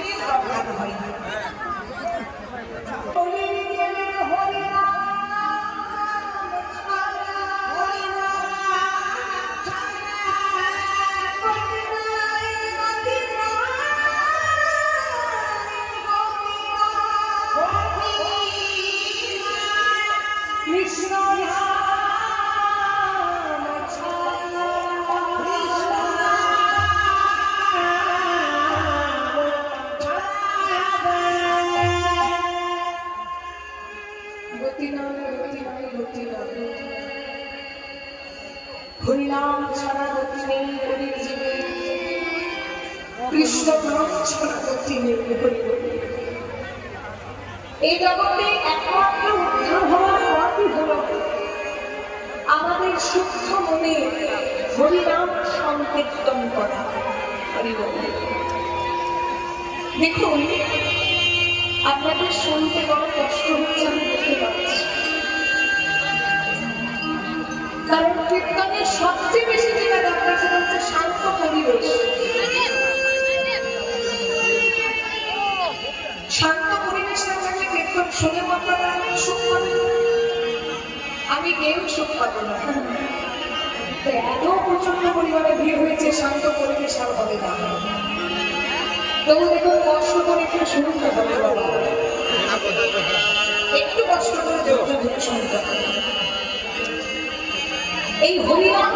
শাস্ত্রের দরকার হয় না। হরিনাম ছাড়া গতি নেই হরির জীবে, কৃষ্ণ নাম ছাড়া গতি নেই হরি। এই জগতে একমাত্র উদ্ধার হওয়ার পথই হল আমাদের শুদ্ধ মনে হরিনাম সংকীর্তন করা। দেখুন, আপনাদের শুনতে বড় কষ্ট হচ্ছে, আমি বুঝতে পারছি, কারণ কীর্তনের সবচেয়ে বেশি যেটা দরকার সেটা হচ্ছে শান্ত পরিবেশ। শান্ত পরিবেশ না থাকলে কীর্তন শুনে আপনারা সুখ পাবেন, আমি কেউ সুখ পাবো না। এত প্রচন্ড পরিমাণে ভিড় হয়েছে, শান্ত পরিবেশ আর হবে না। তবু দেখুন, কষ্ট করে একটু শুনতে হবে বাবা, একটু কষ্ট করে ধৈর্য ধরে শুনতে হবে। এই হরিনাম